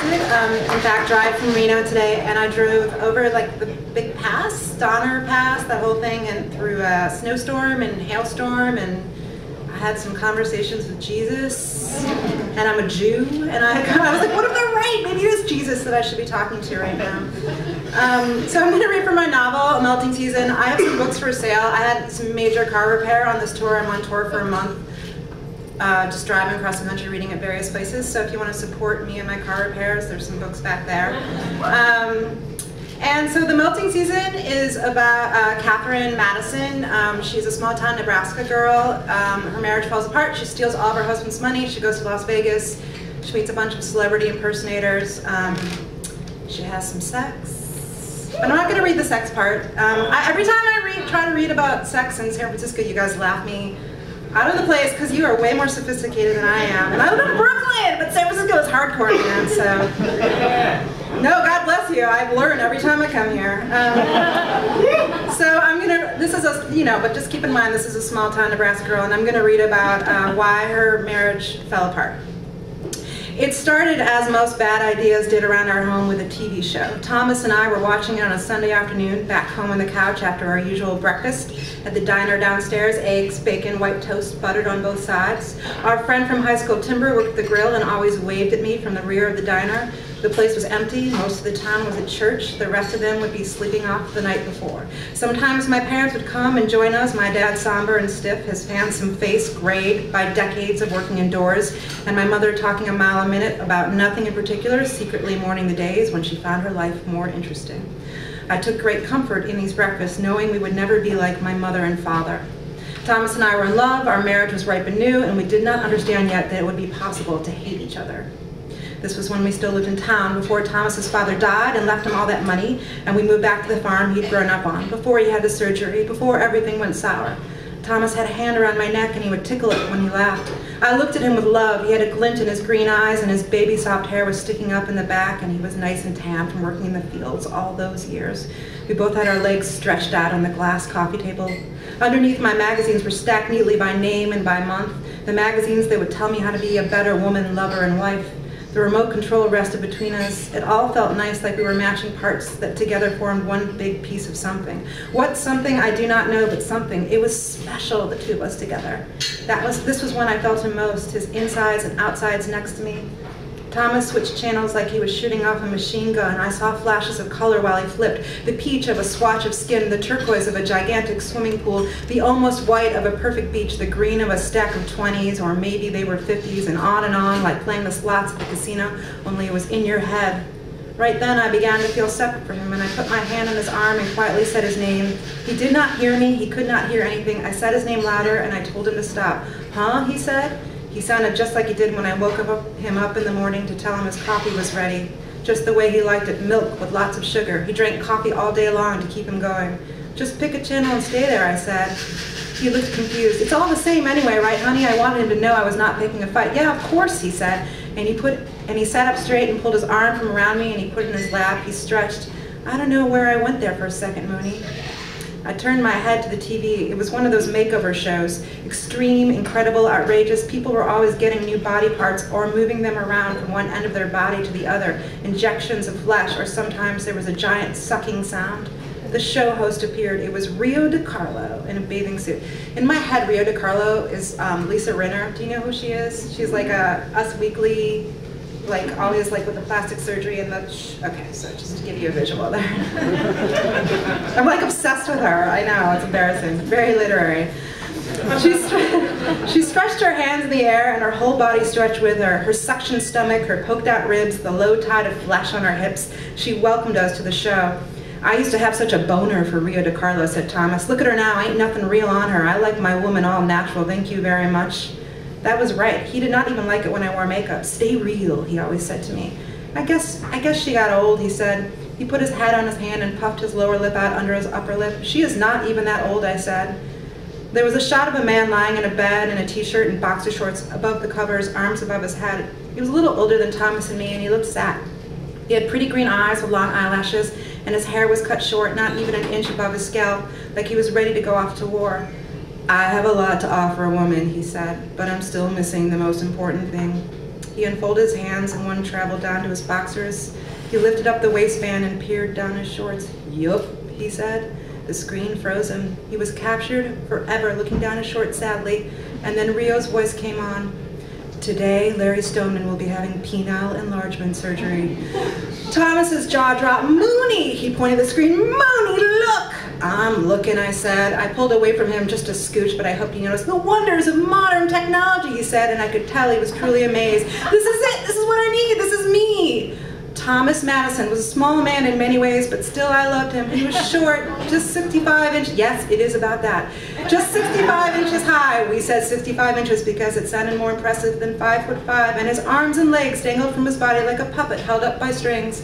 unexpected. In fact, drive from Reno today, and I drove over like the big pass, Donner Pass, that whole thing, and through a snowstorm and hailstorm, and I had some conversations with Jesus, and I'm a Jew, and I was like, what if they're right? Maybe it is Jesus that I should be talking to right now. So I'm going to read from my novel, A Melting Season. I have some books for sale. I had some major car repair on this tour. I'm on tour for a month. Just driving across the country reading at various places. So if you want to support me and my car repairs, there's some books back there. And so The Melting Season is about Catherine Madison. She's a small town Nebraska girl. Her marriage falls apart. She steals all of her husband's money. She goes to Las Vegas. She meets a bunch of celebrity impersonators. She has some sex. But I'm not going to read the sex part. Every time I try to read about sex in San Francisco, you guys laugh me out of the place because you are way more sophisticated than I am. And I live in Brooklyn, but San Francisco is hardcore, man, so. No, God bless you. I've learned every time I come here. So I'm gonna, this is a, but just keep in mind this is a small town Nebraska girl, and I'm gonna read about why her marriage fell apart. It started as most bad ideas did around our home with a TV show. Thomas and I were watching it on a Sunday afternoon back home on the couch after our usual breakfast at the diner downstairs, eggs, bacon, white toast, buttered on both sides. Our friend from high school, Timber, worked the grill and always waved at me from the rear of the diner. The place was empty. Most of the town was at church. The rest of them would be sleeping off the night before. Sometimes my parents would come and join us, my dad somber and stiff, his handsome face grayed by decades of working indoors, and my mother talking a mile a minute about nothing in particular, secretly mourning the days when she found her life more interesting. I took great comfort in these breakfasts, knowing we would never be like my mother and father. Thomas and I were in love, our marriage was ripe and new, and we did not understand yet that it would be possible to hate each other. This was when we still lived in town, before Thomas's father died and left him all that money, and we moved back to the farm he'd grown up on, before he had the surgery, before everything went sour. Thomas had a hand around my neck and he would tickle it when he laughed. I looked at him with love. He had a glint in his green eyes and his baby soft hair was sticking up in the back, and he was nice and tan from working in the fields all those years. We both had our legs stretched out on the glass coffee table. Underneath, my magazines were stacked neatly by name and by month. The magazines that would tell me how to be a better woman, lover, and wife. The remote control rested between us. It all felt nice, like we were matching parts that together formed one big piece of something. What something, I do not know, but something. It was special, the two of us together. This was when I felt him most, his insides and outsides next to me. Thomas switched channels like he was shooting off a machine gun. I saw flashes of color while he flipped. The peach of a swatch of skin, the turquoise of a gigantic swimming pool, the almost white of a perfect beach, the green of a stack of 20s, or maybe they were 50s, and on, like playing the slots at the casino, only it was in your head. Right then I began to feel separate from him, and I put my hand on his arm and quietly said his name. He did not hear me, he could not hear anything. I said his name louder, and I told him to stop. Huh, he said. He sounded just like he did when I woke him up in the morning to tell him his coffee was ready. Just the way he liked it, milk with lots of sugar. He drank coffee all day long to keep him going. Just pick a channel and stay there, I said. He looked confused. It's all the same anyway, right, honey? I wanted him to know I was not picking a fight. Yeah, of course, he said. And he sat up straight and pulled his arm from around me and he put it in his lap. He stretched. I don't know where I went there for a second, Mooney. I turned my head to the TV. It was one of those makeover shows. Extreme, incredible, outrageous. People were always getting new body parts or moving them around from one end of their body to the other. Injections of flesh, or sometimes there was a giant sucking sound. The show host appeared. It was Rio DiCarlo in a bathing suit. In my head, Rio DiCarlo is Lisa Rinna. Do you know who she is? She's like a Us Weekly, like always like with the plastic surgery and the, okay, so just to give you a visual there. I'm like obsessed with her. I know, it's embarrassing. Very literary. She stretched her hands in the air and her whole body stretched with her. Her suction stomach, her poked out ribs, the low tide of flesh on her hips. She welcomed us to the show. I used to have such a boner for Rio DiCarlo, said Thomas. Look at her now, ain't nothing real on her. I like my woman all natural, thank you very much. That was right. He did not even like it when I wore makeup. Stay real, he always said to me. I guess she got old, he said. He put his head on his hand and puffed his lower lip out under his upper lip. She is not even that old, I said. There was a shot of a man lying in a bed in a t-shirt and boxer shorts above the covers, arms above his head. He was a little older than Thomas and me, and he looked sad. He had pretty green eyes with long eyelashes, and his hair was cut short, not even an inch above his scalp, like he was ready to go off to war. I have a lot to offer a woman, he said, but I'm still missing the most important thing. He unfolded his hands and one traveled down to his boxers. He lifted up the waistband and peered down his shorts. Yup, he said. The screen froze him. He was captured forever, looking down his shorts sadly. And then Rio's voice came on. Today, Larry Stoneman will be having penile enlargement surgery. Thomas's jaw dropped. Mooney! He pointed at the screen. Mooney, look! I'm looking, I said. I pulled away from him just a scooch, but I hoped he noticed. The wonders of modern technology, he said, and I could tell he was truly amazed. This is it! This is what I need! This is me! Thomas Madison was a small man in many ways, but still I loved him. He was short, just 65 inches. Yes, it is about that. Just 65 inches high. We said 65 inches because it sounded more impressive than 5'5", and his arms and legs dangled from his body like a puppet held up by strings.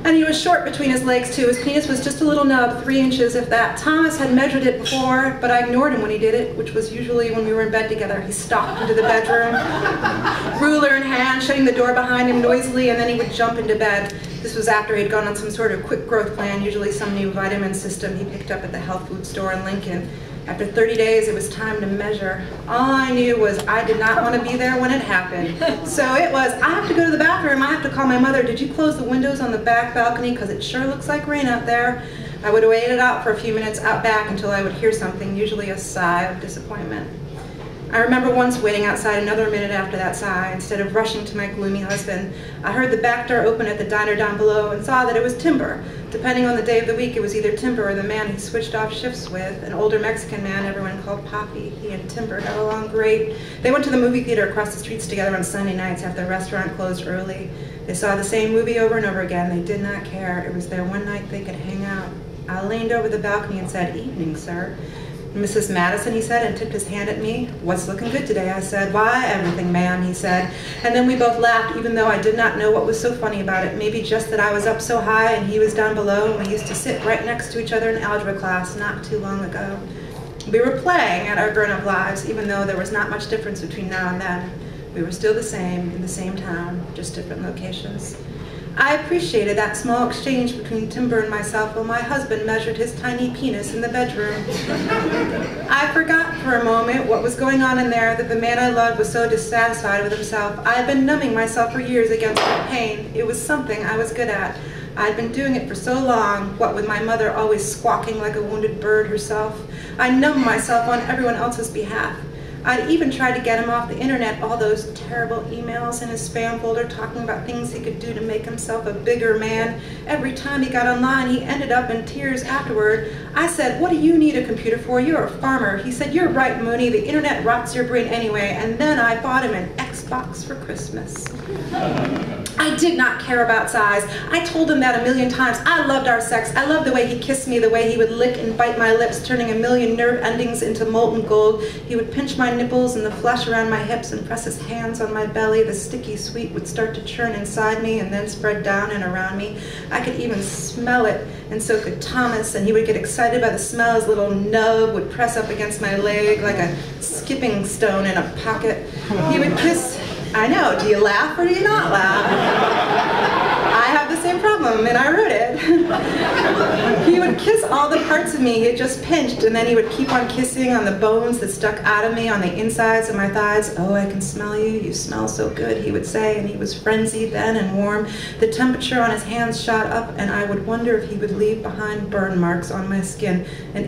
And he was short between his legs too. His penis was just a little nub, 3 inches if that. Thomas had measured it before, but I ignored him when he did it, which was usually when we were in bed together. He stalked into the bedroom, ruler in hand, shutting the door behind him noisily, and then he would jump into bed. This was after he had gone on some sort of quick growth plan, usually some new vitamin system he picked up at the health food store in Lincoln. After 30 days, it was time to measure. All I knew was I did not want to be there when it happened. So it was, I have to go to the bathroom, I have to call my mother. Did you close the windows on the back balcony? Because it sure looks like rain out there. I would wait it out for a few minutes out back until I would hear something, usually a sigh of disappointment. I remember once waiting outside another minute after that sigh, instead of rushing to my gloomy husband. I heard the back door open at the diner down below and saw that it was Timber. Depending on the day of the week, it was either Timber or the man he switched off shifts with, an older Mexican man everyone called Papi. He and Timber got along great. They went to the movie theater across the streets together on Sunday nights after the restaurant closed early. They saw the same movie over and over again. They did not care. It was their one night they could hang out. I leaned over the balcony and said, "Evening, sir." "Mrs. Madison," he said, and tipped his hand at me. "What's looking good today?" I said. "Why, everything, ma'am," he said. And then we both laughed, even though I did not know what was so funny about it. Maybe just that I was up so high and he was down below, and we used to sit right next to each other in algebra class not too long ago. We were playing at our grown-up lives, even though there was not much difference between now and then. We were still the same, in the same town, just different locations. I appreciated that small exchange between Timber and myself while my husband measured his tiny penis in the bedroom. I forgot for a moment what was going on in there, that the man I loved was so dissatisfied with himself. I had been numbing myself for years against that pain. It was something I was good at. I had been doing it for so long, what with my mother always squawking like a wounded bird herself. I numbed myself on everyone else's behalf. I'd even tried to get him off the internet, all those terrible emails in his spam folder talking about things he could do to make himself a bigger man. Every time he got online, he ended up in tears afterward. I said, "What do you need a computer for? You're a farmer." He said, "You're right, Mooney. The internet rots your brain anyway." And then I bought him an Xbox for Christmas. I did not care about size. I told him that a million times. I loved our sex. I loved the way he kissed me, the way he would lick and bite my lips, turning a million nerve endings into molten gold. He would pinch my nipples and the flesh around my hips and press his hands on my belly. The sticky sweet would start to churn inside me and then spread down and around me. I could even smell it, and so could Thomas, and he would get excited by the smell. His little nub would press up against my leg like a skipping stone in a pocket. He would kiss. I know, do you laugh or do you not laugh? I have the same problem, and I wrote it. He would kiss all the parts of me he had just pinched, and then he would keep on kissing on the bones that stuck out of me on the insides of my thighs. "Oh, I can smell you. You smell so good," he would say, and he was frenzied then and warm. The temperature on his hands shot up, and I would wonder if he would leave behind burn marks on my skin, an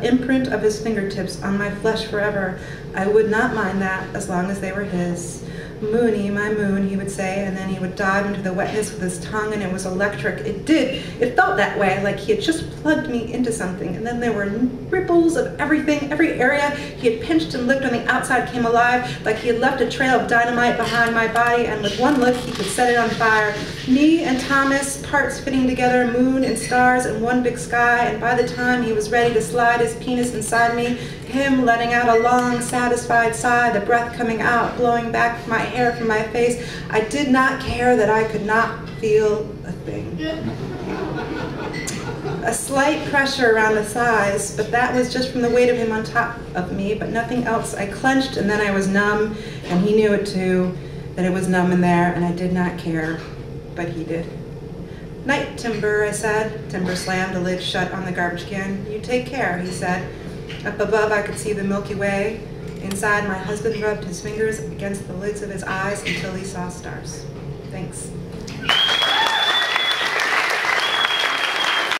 imprint of his fingertips on my flesh forever. I would not mind that as long as they were his. "Mooney, my moon," he would say, and then he would dive into the wetness with his tongue, and it was electric. It felt that way, like he had just plugged me into something, and then there were ripples of everything. Every area he had pinched and licked on the outside came alive, like he had left a trail of dynamite behind my body, and with one look he could set it on fire. Me and Thomas, parts fitting together, moon and stars and one big sky, and by the time he was ready to slide his penis inside me, him letting out a long, satisfied sigh, the breath coming out, blowing back my hair from my face, I did not care that I could not feel a thing. A slight pressure around the thighs, but that was just from the weight of him on top of me, but nothing else. I clenched, and then I was numb, and he knew it too, that it was numb in there, and I did not care, but he did. "Night, Timber," I said. Timber slammed the lid shut on the garbage can. "You take care," he said. Up above, I could see the Milky Way. Inside, my husband rubbed his fingers against the lids of his eyes until he saw stars. Thanks.